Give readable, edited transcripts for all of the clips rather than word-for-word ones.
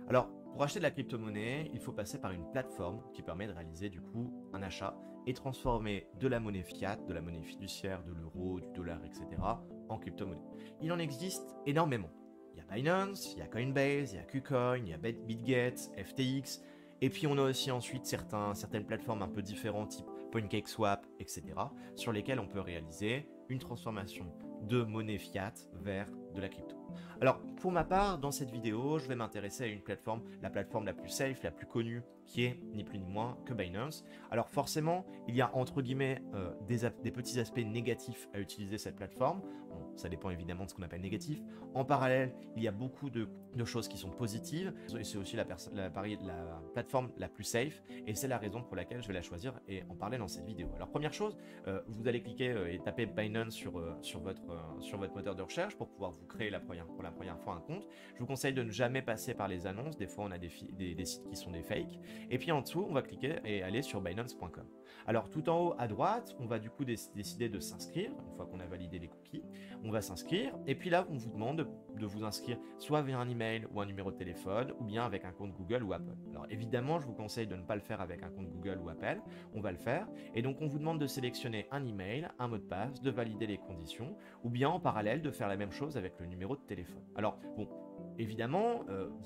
Alors, pour acheter de la crypto-monnaie, il faut passer par une plateforme qui permet de réaliser du coup un achat et transformer de la monnaie fiat, de la monnaie fiduciaire, de l'euro, du dollar, etc. en crypto-monnaie. Il en existe énormément. Il y a Binance, il y a Coinbase, il y a KuCoin, il y a BitGet, FTX, et puis on a aussi ensuite certaines plateformes un peu différentes, type PancakeSwap, etc., sur lesquelles on peut réaliser une transformation de monnaie fiat vers de la crypto. Alors, pour ma part, dans cette vidéo, je vais m'intéresser à une plateforme, la plateforme la plus safe, la plus connue, qui est ni plus ni moins que Binance. Alors forcément, il y a entre guillemets des petits aspects négatifs à utiliser cette plateforme. Bon, ça dépend évidemment de ce qu'on appelle négatif. En parallèle, il y a beaucoup de choses qui sont positives. Et c'est aussi la plateforme la plus safe. Et c'est la raison pour laquelle je vais la choisir et en parler dans cette vidéo. Alors première chose, vous allez cliquer et taper Binance sur votre moteur de recherche pour pouvoir vous créer pour la première fois un compte. Je vous conseille de ne jamais passer par les annonces. Des fois, on a des sites qui sont des fakes. Et puis en dessous, on va cliquer et aller sur Binance.com. Alors tout en haut à droite, on va du coup décider de s'inscrire. Une fois qu'on a validé les cookies, on va s'inscrire. Et puis là, on vous demande de vous inscrire soit via un email ou un numéro de téléphone, ou bien avec un compte Google ou Apple. Alors évidemment, je vous conseille de ne pas le faire avec un compte Google ou Apple. On va le faire. Et donc, on vous demande de sélectionner un email, un mot de passe, de valider les conditions, ou bien en parallèle de faire la même chose avec le numéro de téléphone. Alors, bon, évidemment,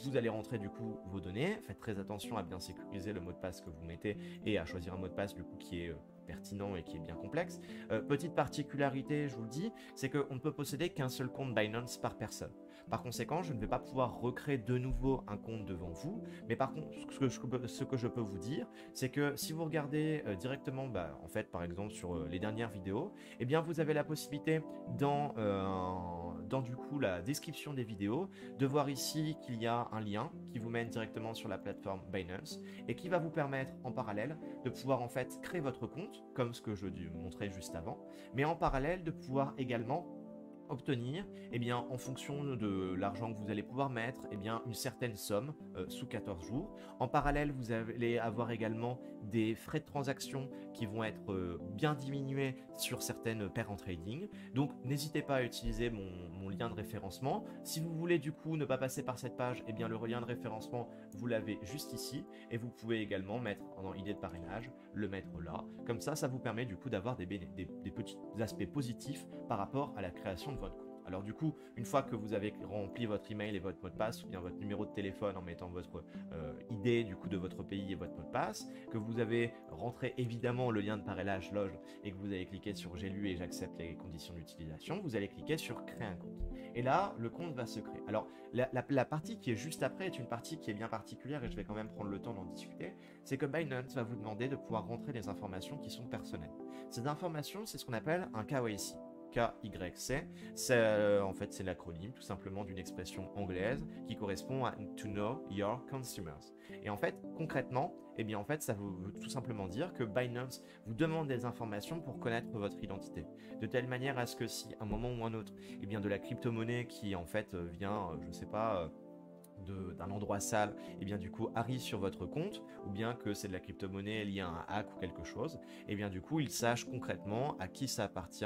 vous allez rentrer du coup vos données. Faites très attention à bien sécuriser le mot de passe que vous mettez et à choisir un mot de passe du coup qui est pertinent et qui est bien complexe. Petite particularité, je vous le dis, c'est qu'on ne peut posséder qu'un seul compte Binance par personne. Par conséquent, je ne vais pas pouvoir recréer de nouveau un compte devant vous, mais par contre, ce que je peux vous dire, c'est que si vous regardez directement, en fait, par exemple, sur les dernières vidéos, eh bien, vous avez la possibilité dans du coup la description des vidéos, de voir ici qu'il y a un lien qui vous mène directement sur la plateforme Binance et qui va vous permettre en parallèle de pouvoir en fait créer votre compte, comme ce que je montrais juste avant, mais en parallèle de pouvoir également obtenir, en fonction de l'argent que vous allez pouvoir mettre, une certaine somme sous 14 jours. En parallèle, vous allez avoir également des frais de transaction qui vont être bien diminués sur certaines paires en trading. Donc, n'hésitez pas à utiliser mon lien de référencement. Si vous voulez du coup ne pas passer par cette page, le lien de référencement, vous l'avez juste ici. Et vous pouvez également mettre dans idée de parrainage, le mettre là. Comme ça vous permet du coup d'avoir des petits aspects positifs par rapport à la création de votre compte. Alors du coup, une fois que vous avez rempli votre email et votre mot de passe, ou bien votre numéro de téléphone en mettant votre ID du coup de votre pays et votre mot de passe, que vous avez rentré évidemment le lien de parrainage loge et que vous avez cliqué sur j'ai lu et j'accepte les conditions d'utilisation, vous allez cliquer sur créer un compte. Et là, le compte va se créer. Alors la partie qui est juste après est une partie qui est bien particulière et je vais quand même prendre le temps d'en discuter. C'est que Binance va vous demander de pouvoir rentrer des informations qui sont personnelles. Ces informations, c'est ce qu'on appelle un KYC. KYC, en fait c'est l'acronyme tout simplement d'une expression anglaise qui correspond à To Know Your Consumers. Et en fait concrètement, en fait ça veut tout simplement dire que Binance vous demande des informations pour connaître votre identité, de telle manière à ce que si à un moment ou un autre, de la crypto-monnaie qui en fait vient, je sais pas, d'un endroit sale, du coup arrive sur votre compte, ou bien que c'est de la crypto-monnaie liée à un hack ou quelque chose, du coup il sache concrètement à qui ça appartient,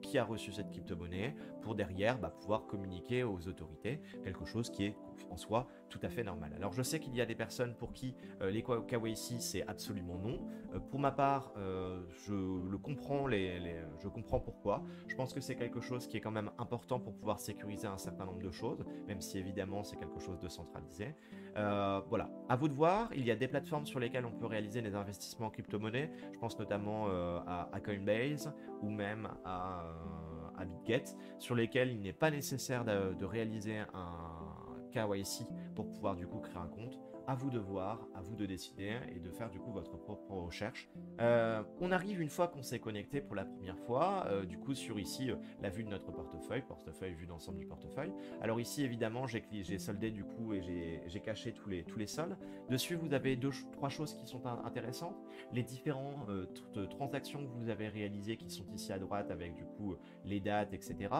qui a reçu cette crypto-monnaie, pour derrière pouvoir communiquer aux autorités, quelque chose qui est en soi tout à fait normal. Alors je sais qu'il y a des personnes pour qui les KYC c'est absolument non. Pour ma part, je comprends pourquoi. Je pense que c'est quelque chose qui est quand même important pour pouvoir sécuriser un certain nombre de choses, même si évidemment c'est quelque chose de centralisé. Voilà, à vous de voir. Il y a des plateformes sur lesquelles on peut réaliser des investissements en crypto-monnaie. Je pense notamment à Coinbase ou même à BitGet, sur lesquels il n'est pas nécessaire de réaliser un KYC pour pouvoir du coup créer un compte. À vous de voir, à vous de décider et de faire du coup votre propre recherche. On arrive une fois qu'on s'est connecté pour la première fois, du coup sur ici la vue de notre portefeuille vue d'ensemble du portefeuille. Alors ici évidemment j'ai soldé du coup et j'ai caché tous les soldes. Dessus vous avez trois choses qui sont intéressantes. Les différentes transactions que vous avez réalisées qui sont ici à droite avec du coup les dates, etc.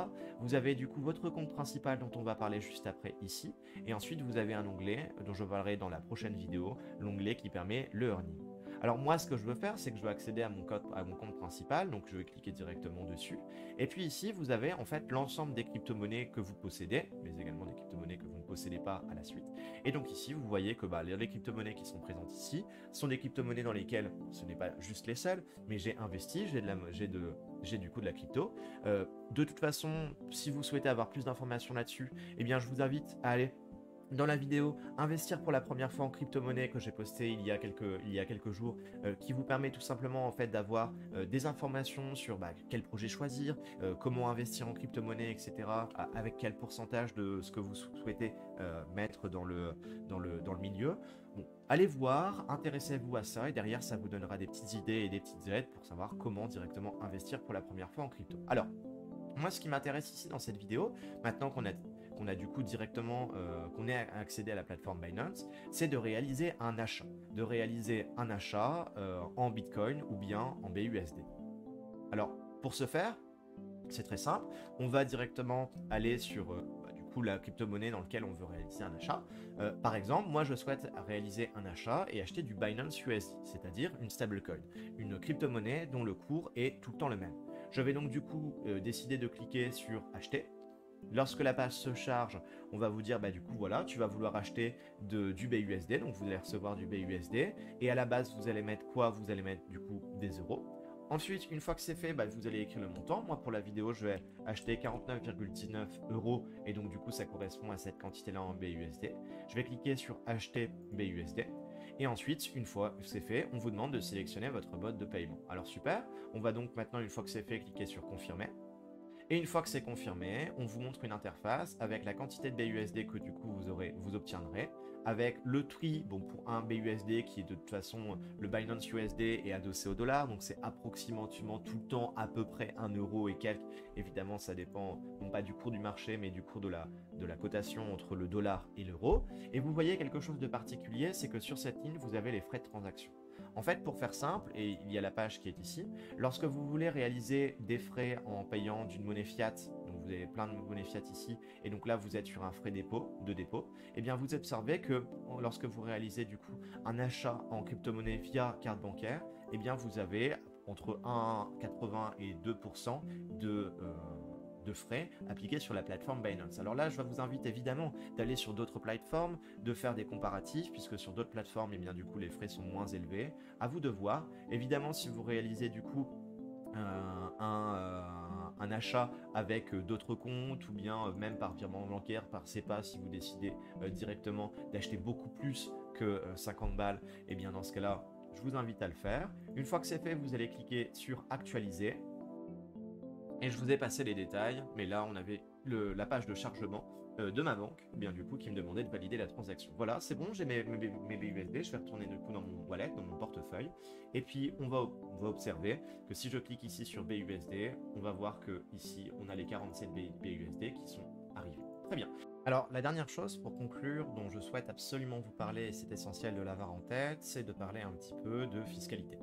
Vous avez du coup votre compte principal dont on va parler juste après ici. Et ensuite vous avez un onglet dont je parlerai dans la prochaine vidéo, l'onglet qui permet le earning. Alors moi ce que je veux faire c'est que je veux accéder à mon compte principal, donc je vais cliquer directement dessus. Et puis ici vous avez en fait l'ensemble des crypto-monnaies que vous possédez, mais également des crypto-monnaies que vous ne possédez possédez pas à la suite. Et donc ici, vous voyez que les crypto-monnaies qui sont présentes ici sont des crypto-monnaies dans lesquelles ce n'est pas juste les seules, mais j'ai investi, j'ai du coup de la crypto. De toute façon, si vous souhaitez avoir plus d'informations là-dessus, eh bien je vous invite à aller dans la vidéo investir pour la première fois en crypto-monnaie que j'ai posté il y a quelques jours, qui vous permet tout simplement en fait d'avoir des informations sur quel projet choisir, comment investir en crypto-monnaie, etc. Avec quel pourcentage de ce que vous souhaitez mettre dans le milieu. Bon, allez voir, intéressez-vous à ça et derrière ça vous donnera des petites idées et des petites aides pour savoir comment directement investir pour la première fois en crypto. Alors, moi ce qui m'intéresse ici dans cette vidéo, maintenant qu'on a du coup directement, qu'on est accédé à la plateforme Binance, c'est de réaliser un achat. En Bitcoin ou bien en BUSD. Alors, pour ce faire, c'est très simple. On va directement aller sur du coup la crypto-monnaie dans laquelle on veut réaliser un achat. Par exemple, moi je souhaite réaliser un achat et acheter du Binance USD, c'est-à-dire une stablecoin, une crypto-monnaie dont le cours est tout le temps le même. Je vais donc du coup décider de cliquer sur acheter. Lorsque la page se charge, on va vous dire du coup voilà, tu vas vouloir acheter du BUSD, donc vous allez recevoir du BUSD, et à la base vous allez mettre quoi? Vous allez mettre du coup des euros. Ensuite, une fois que c'est fait, vous allez écrire le montant. Moi, pour la vidéo, je vais acheter 49,19 euros et donc du coup, ça correspond à cette quantité-là en BUSD. Je vais cliquer sur acheter BUSD. Et ensuite, une fois que c'est fait, on vous demande de sélectionner votre mode de paiement. Alors super, on va donc maintenant, une fois que c'est fait, cliquer sur confirmer. Et une fois que c'est confirmé, on vous montre une interface avec la quantité de BUSD que du coup vous obtiendrez, avec le prix, pour un BUSD qui est de toute façon le Binance USD est adossé au dollar, donc c'est approximativement tout le temps à peu près 1 euro et quelques. Évidemment, ça dépend non pas du cours du marché, mais du cours de la cotation entre le dollar et l'euro. Et vous voyez quelque chose de particulier, c'est que sur cette ligne, vous avez les frais de transaction. En fait, pour faire simple, et il y a la page qui est ici, lorsque vous voulez réaliser des frais en payant d'une monnaie fiat, donc vous avez plein de monnaies fiat ici, et donc là vous êtes sur un frais de dépôt, et bien vous observez que lorsque vous réalisez du coup un achat en crypto-monnaie via carte bancaire, et bien vous avez entre 1,80 et 2% de frais appliqués sur la plateforme Binance. Alors là, je vous invite évidemment d'aller sur d'autres plateformes, de faire des comparatifs, puisque sur d'autres plateformes, et bien du coup, les frais sont moins élevés. À vous de voir. Évidemment, si vous réalisez du coup un achat avec d'autres comptes ou bien même par virement bancaire, par SEPA, si vous décidez directement d'acheter beaucoup plus que 50 balles, et bien dans ce cas-là, je vous invite à le faire. Une fois que c'est fait, vous allez cliquer sur actualiser. Et je vous ai passé les détails, mais là on avait la page de chargement de ma banque, bien du coup, qui me demandait de valider la transaction. Voilà, c'est bon, j'ai mes BUSD, je vais retourner du coup dans mon wallet, dans mon portefeuille, et puis on va observer que si je clique ici sur BUSD, on va voir que ici on a les 47 BUSD qui sont arrivés. Très bien. Alors la dernière chose pour conclure dont je souhaite absolument vous parler, et c'est essentiel de l'avoir en tête, c'est de parler un petit peu de fiscalité.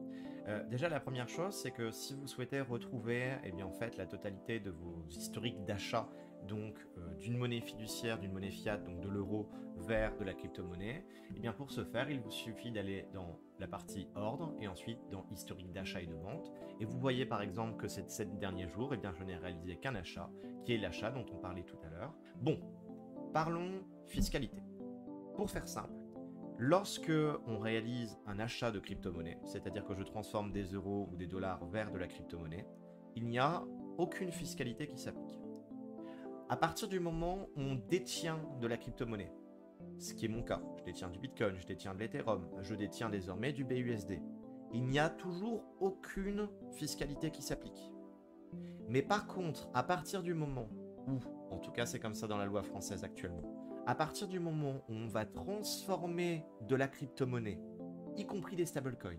Déjà la première chose, c'est que si vous souhaitez retrouver en fait la totalité de vos historiques d'achat, donc d'une monnaie fiduciaire, d'une monnaie fiat, donc de l'euro vers de la crypto-monnaie, et bien pour ce faire, il vous suffit d'aller dans la partie ordre et ensuite dans historique d'achat et de vente. Et vous voyez par exemple que ces 7 derniers jours, je n'ai réalisé qu'un achat, qui est l'achat dont on parlait tout à l'heure. Bon, parlons fiscalité. Pour faire simple, lorsque on réalise un achat de crypto-monnaie, c'est-à-dire que je transforme des euros ou des dollars vers de la crypto-monnaie, il n'y a aucune fiscalité qui s'applique. À partir du moment où on détient de la crypto-monnaie, ce qui est mon cas, je détiens du Bitcoin, je détiens de l'Ethereum, je détiens désormais du BUSD, il n'y a toujours aucune fiscalité qui s'applique. Mais par contre, à partir du moment où, en tout cas c'est comme ça dans la loi française actuellement, à partir du moment où on va transformer de la crypto-monnaie, y compris des stablecoins,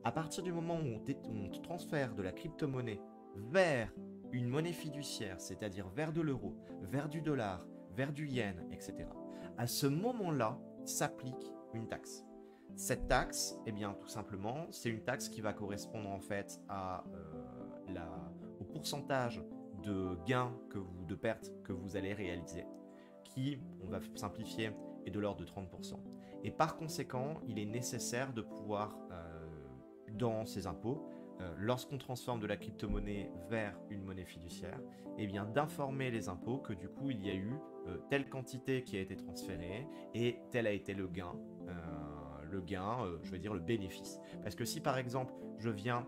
à partir du moment où on transfère de la crypto-monnaie vers une monnaie fiduciaire, c'est-à-dire vers de l'euro, vers du dollar, vers du yen, etc., à ce moment-là s'applique une taxe. Cette taxe, tout simplement, c'est une taxe qui va correspondre en fait au pourcentage de gains de pertes que vous allez réaliser, qui, on va simplifier, est de l'ordre de 30%. Et par conséquent, il est nécessaire de pouvoir, dans ces impôts, lorsqu'on transforme de la crypto-monnaie vers une monnaie fiduciaire, eh bien d'informer les impôts que du coup il y a eu telle quantité qui a été transférée et tel a été le gain, je veux dire le bénéfice. Parce que si par exemple je viens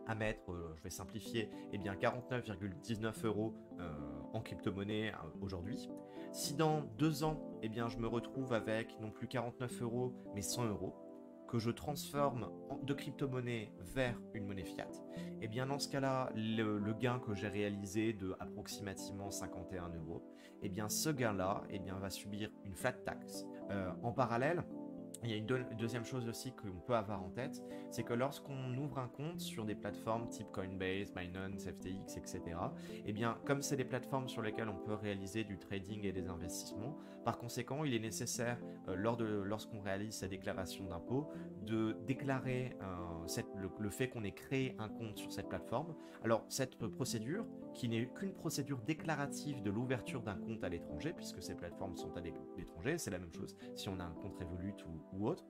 à mettre, je vais simplifier, eh bien 49,19 euros en crypto-monnaie aujourd'hui. Si dans 2 ans, eh bien je me retrouve avec non plus 49 euros, mais 100 euros, que je transforme de crypto-monnaie vers une monnaie fiat, eh bien dans ce cas-là, le gain que j'ai réalisé de approximativement 51 euros, eh bien ce gain-là, eh bien va subir une flat tax. En parallèle, il y a une deuxième chose aussi qu'on peut avoir en tête, c'est que lorsqu'on ouvre un compte sur des plateformes type Coinbase, Binance, FTX, etc., eh bien, comme c'est des plateformes sur lesquelles on peut réaliser du trading et des investissements, par conséquent, il est nécessaire, lorsqu'on réalise sa déclaration d'impôt, de déclarer le fait qu'on ait créé un compte sur cette plateforme. Alors, cette procédure, qui n'est qu'une procédure déclarative de l'ouverture d'un compte à l'étranger, puisque ces plateformes sont à l'étranger, c'est la même chose si on a un compte Revolut ou autre.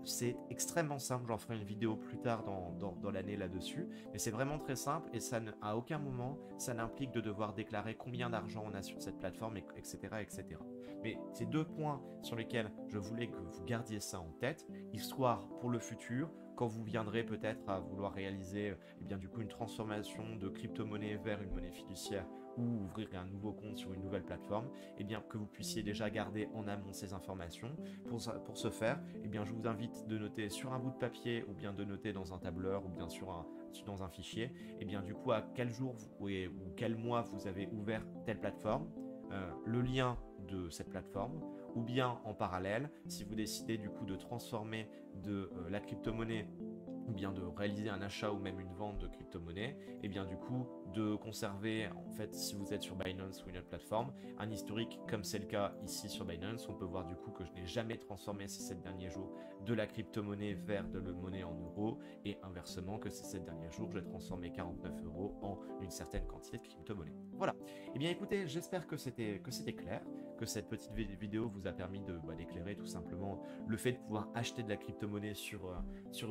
C'est extrêmement simple, j'en ferai une vidéo plus tard dans l'année là-dessus, mais c'est vraiment très simple et ça à aucun moment ça n'implique de devoir déclarer combien d'argent on a sur cette plateforme, etc., etc. Mais c'est 2 points sur lesquels je voulais que vous gardiez ça en tête, histoire pour le futur, quand vous viendrez peut-être à vouloir réaliser eh bien, du coup, une transformation de crypto-monnaie vers une monnaie fiduciaire ou ouvrir un nouveau compte sur une nouvelle plateforme, eh bien, que vous puissiez déjà garder en amont ces informations. Pour ce faire, eh bien, je vous invite de noter sur un bout de papier ou bien de noter dans un tableur ou bien dans un fichier, eh bien, du coup, à quel jour ou quel mois vous avez ouvert telle plateforme, le lien de cette plateforme, ou bien en parallèle, si vous décidez du coup de transformer de la crypto-monnaie ou bien de réaliser un achat ou même une vente de crypto-monnaie, et bien du coup de conserver, en fait, si vous êtes sur Binance ou une autre plateforme, un historique comme c'est le cas ici sur Binance. On peut voir du coup que je n'ai jamais transformé ces 7 derniers jours de la crypto-monnaie vers de la monnaie en euros, et inversement que ces 7 derniers jours j'ai transformé 49 euros en une certaine quantité de crypto-monnaie. Voilà. Et bien écoutez, j'espère que c'était clair, que cette petite vidéo vous a permis d'éclairer tout simplement le fait de pouvoir acheter de la crypto-monnaie sur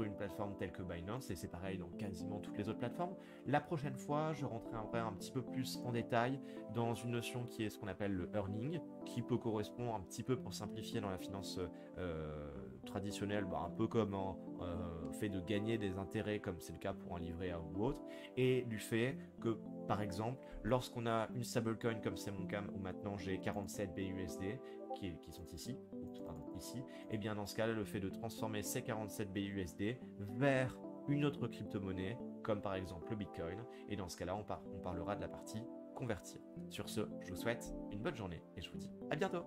une plateforme telle que Binance, et c'est pareil dans quasiment toutes les autres plateformes. La prochaine fois, je rentrerai un petit peu plus en détail dans une notion qui est ce qu'on appelle le earning, qui peut correspondre un petit peu, pour simplifier, dans la finance traditionnelle, un peu comme fait de gagner des intérêts comme c'est le cas pour un livret A ou autre, et du fait que par exemple lorsqu'on a une stablecoin comme c'est mon cas où maintenant j'ai 47 BUSD qui sont ici, et bien dans ce cas-là, le fait de transformer ces 47 BUSD vers une autre crypto-monnaie, comme par exemple le Bitcoin, et dans ce cas-là, on parlera de la partie convertir. Sur ce, je vous souhaite une bonne journée et je vous dis à bientôt.